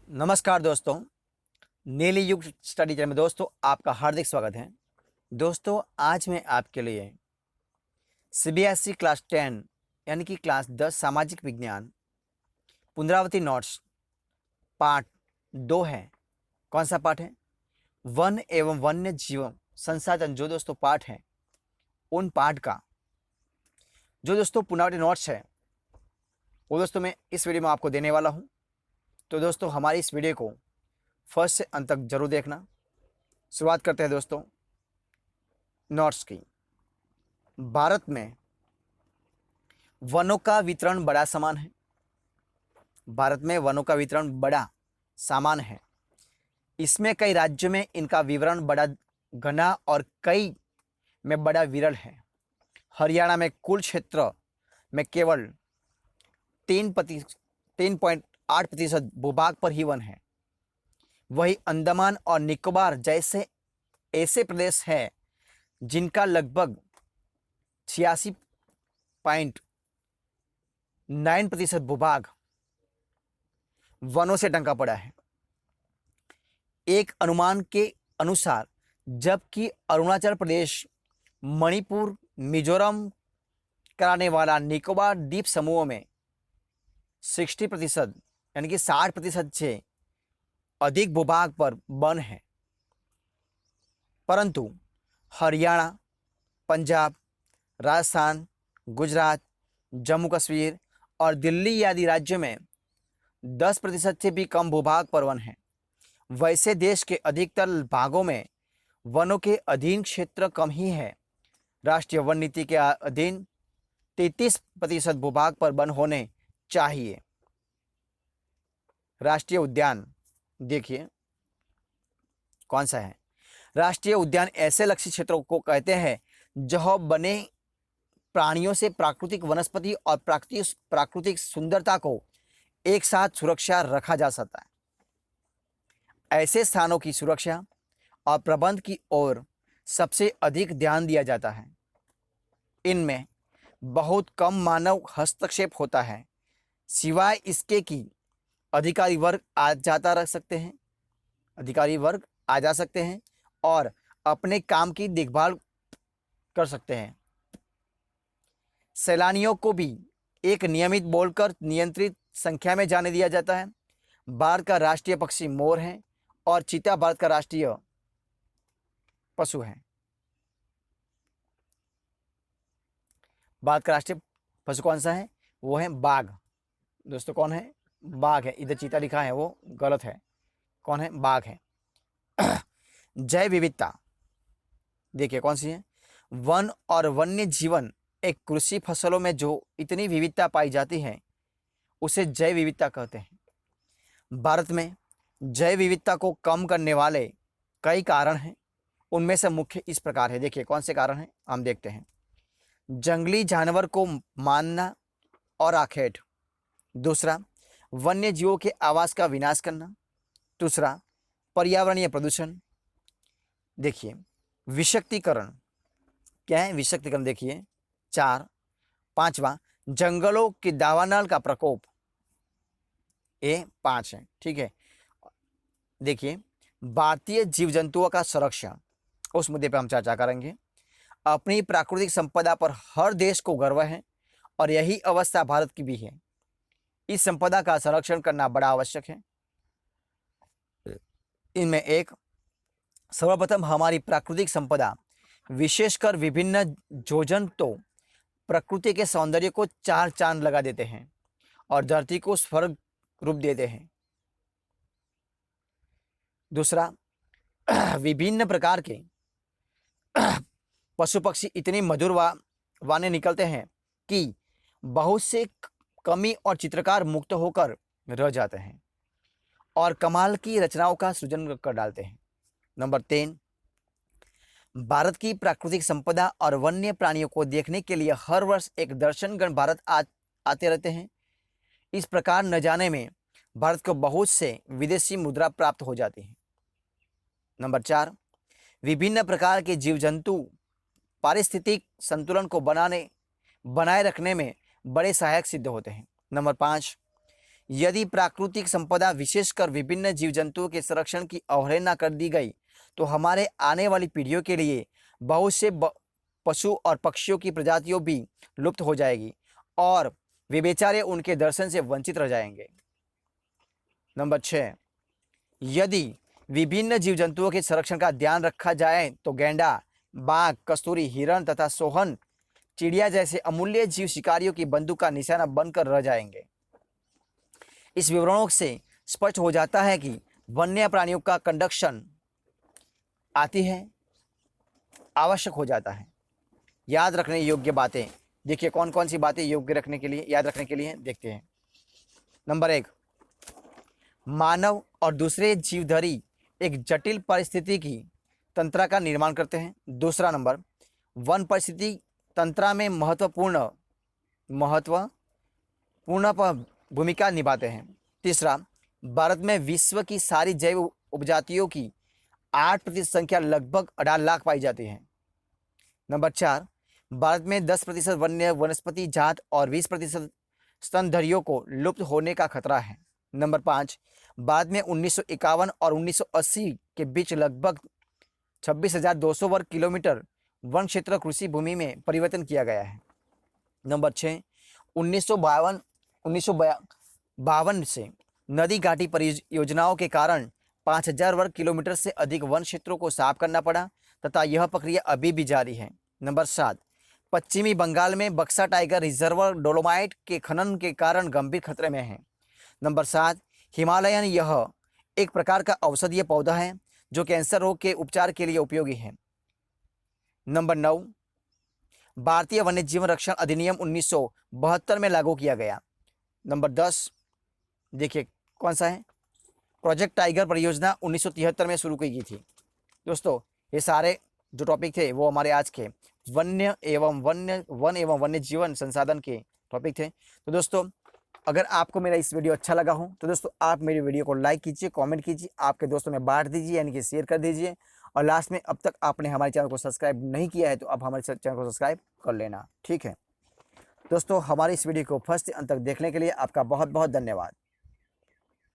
नमस्कार दोस्तों, नीली युग स्टडी चैनल में दोस्तों आपका हार्दिक स्वागत है। दोस्तों आज मैं आपके लिए सीबीएसई क्लास 10 यानी कि क्लास 10 सामाजिक विज्ञान पुनरावृत्ति नोट्स पार्ट 2 है। कौन सा पार्ट है? वन एवं वन्य जीव संसाधन जो दोस्तों पार्ट है, उन पार्ट का जो दोस्तों पुनरावृत्ति नोट्स है वो दोस्तों मैं इस वीडियो में आपको देने वाला हूँ। तो दोस्तों हमारी इस वीडियो को फर्स्ट से अंत तक जरूर देखना। शुरुआत करते हैं दोस्तों नोट्स की। भारत में वनों का वितरण बड़ा समान है। भारत में वनों का वितरण बड़ा समान है। इसमें कई राज्यों में इनका विवरण बड़ा घना और कई में बड़ा विरल है। हरियाणा में कुल क्षेत्र में केवल 3.8% भूभाग पर ही वन है। वही अंडमान और निकोबार जैसे ऐसे प्रदेश हैं जिनका लगभग 86.9% भूभाग वनों से ढका पड़ा है। एक अनुमान के अनुसार जबकि अरुणाचल प्रदेश, मणिपुर, मिजोरम कराने वाला निकोबार द्वीप समूह में 60% यानी कि 60% से अधिक भूभाग पर वन है, परंतु हरियाणा, पंजाब, राजस्थान, गुजरात, जम्मू कश्मीर और दिल्ली आदि राज्यों में 10% से भी कम भूभाग पर वन है। वैसे देश के अधिकतर भागों में वनों के अधीन क्षेत्र कम ही है। राष्ट्रीय वन नीति के अधीन 33% भूभाग पर वन होने चाहिए। राष्ट्रीय उद्यान देखिए कौन सा है। राष्ट्रीय उद्यान ऐसे लक्षित क्षेत्रों को कहते हैं जहां बने प्राणियों से प्राकृतिक वनस्पति और प्राकृतिक सुंदरता को एक साथ सुरक्षा रखा जा सकता है। ऐसे स्थानों की सुरक्षा और प्रबंध की ओर सबसे अधिक ध्यान दिया जाता है। इनमें बहुत कम मानव हस्तक्षेप होता है, सिवाय इसके कि अधिकारी वर्ग आ जा सकते हैं और अपने काम की देखभाल कर सकते हैं। सैलानियों को भी एक नियमित बोलकर नियंत्रित संख्या में जाने दिया जाता है। भारत का राष्ट्रीय पक्षी मोर है और चीता भारत का राष्ट्रीय पशु है। भारत का राष्ट्रीय पशु कौन सा है? वो है बाघ। दोस्तों कौन है? बाघ है। इधर चीता लिखा है वो गलत है। कौन है? बाघ है। जैव विविधता देखिए कौन सी है? वन और वन्य जीवन एक कृषि फसलों में जो इतनी विविधता पाई जाती है उसे जैव विविधता कहते हैं। भारत में जैव विविधता को कम करने वाले कई कारण हैं। उनमें से मुख्य इस प्रकार है। देखिए कौन से कारण हैं, हम देखते हैं। जंगली जानवर को मारना और आखेट। दूसरा, वन्य जीवों के आवास का विनाश करना। दूसरा, पर्यावरणीय प्रदूषण। देखिए विषाक्तीकरण क्या है? विषाक्तीकरण देखिए 4। पांचवा, जंगलों के दावानल का प्रकोप, ये 5 है। ठीक है। देखिए भारतीय जीव जंतुओं का संरक्षण, उस मुद्दे पर हम चर्चा करेंगे। अपनी प्राकृतिक संपदा पर हर देश को गर्व है और यही अवस्था भारत की भी है। इस संपदा का संरक्षण करना बड़ा आवश्यक है। इनमें एक, सर्वप्रथम हमारी प्राकृतिक संपदा विशेषकर विभिन्न जीवजंतु प्रकृति के सौंदर्य को चार चांद लगा देते हैं और धरती को स्वर्ग रूप देते हैं। दूसरा, विभिन्न प्रकार के पशु पक्षी इतनी मधुर वाणी निकलते हैं कि बहुत से कवि और चित्रकार मुक्त होकर रह जाते हैं और कमाल की रचनाओं का सृजन कर डालते हैं। नंबर 3, भारत की प्राकृतिक संपदा और वन्य प्राणियों को देखने के लिए हर वर्ष एक दर्शनगण भारत आते रहते हैं। इस प्रकार न जाने में भारत को बहुत से विदेशी मुद्रा प्राप्त हो जाती है। नंबर 4, विभिन्न प्रकार के जीव जंतु पारिस्थितिक संतुलन को बनाए रखने में बड़े सहायक सिद्ध होते हैं। नंबर 5, यदि प्राकृतिक संपदा विशेषकर विभिन्न जीव जंतुओं के संरक्षण की अवहेलना कर दी गई तो हमारे आने वाली पीढ़ियों के लिए बहुत से पशु और पक्षियों की प्रजातियों भी लुप्त हो जाएगी और वे बेचारे उनके दर्शन से वंचित रह जाएंगे। नंबर 6, यदि विभिन्न जीव जंतुओं के संरक्षण का ध्यान रखा जाए तो गैंडा, बाघ, कस्तूरी, हिरण तथा सोहन चिड़िया जैसे अमूल्य जीव शिकारियों की बंदूक का निशाना बनकर रह जाएंगे। इस विवरणों से स्पष्ट हो जाता है कि वन्य प्राणियों का कंडक्शन आती है, आवश्यक हो जाता है। याद रखने योग्य बातें देखिए, कौन कौन सी बातें योग्य रखने के लिए, याद रखने के लिए देखते हैं। नंबर 1, मानव और दूसरे जीवधरी एक जटिल पारिस्थितिकी की तंत्र का निर्माण करते हैं। दूसरा नंबर, वन परिस्थिति तंत्र में महत्वपूर्ण भूमिका निभाते हैं। तीसरा, भारत में विश्व की सारी जैव उपजातियों की 8% संख्या लगभग 18 लाख पाई जाती है। नंबर 4, भारत में 10% वन्य वनस्पति जात और 20% स्तनधारियों को लुप्त होने का खतरा है। नंबर 5, भारत में 1951 और 1980 के बीच लगभग 26,200 वर्ग किलोमीटर वन क्षेत्र कृषि भूमि में परिवर्तन किया गया है। नंबर 6, 1952 से नदी घाटी परियोजनाओं के कारण 5,000 वर्ग किलोमीटर से अधिक वन क्षेत्रों को साफ करना पड़ा तथा यह प्रक्रिया अभी भी जारी है। नंबर 7, पश्चिमी बंगाल में बक्सा टाइगर रिजर्व डोलोमाइट के खनन के कारण गंभीर खतरे में है। नंबर 7, हिमालयन यह एक प्रकार का औषधीय पौधा है जो कैंसर रोग के उपचार के लिए उपयोगी है। नंबर 9, भारतीय वन्यजीव रक्षण अधिनियम 1972 में लागू किया गया। नंबर 10, देखिए कौन सा है, प्रोजेक्ट टाइगर परियोजना 1973 में शुरू की गई थी। दोस्तों ये सारे जो टॉपिक थे वो हमारे आज के वन एवं वन्य जीवन संसाधन के टॉपिक थे। तो दोस्तों अगर आपको मेरा इस वीडियो अच्छा लगा हो तो दोस्तों आप मेरी वीडियो को लाइक कीजिए, कमेंट कीजिए, आपके दोस्तों में बांट दीजिए यानी कि शेयर कर दीजिए। और लास्ट में, अब तक आपने हमारे चैनल को सब्सक्राइब नहीं किया है तो आप हमारे चैनल को सब्सक्राइब कर लेना, ठीक है। दोस्तों हमारे इस वीडियो को फर्स्ट से अंत तक देखने के लिए आपका बहुत बहुत धन्यवाद।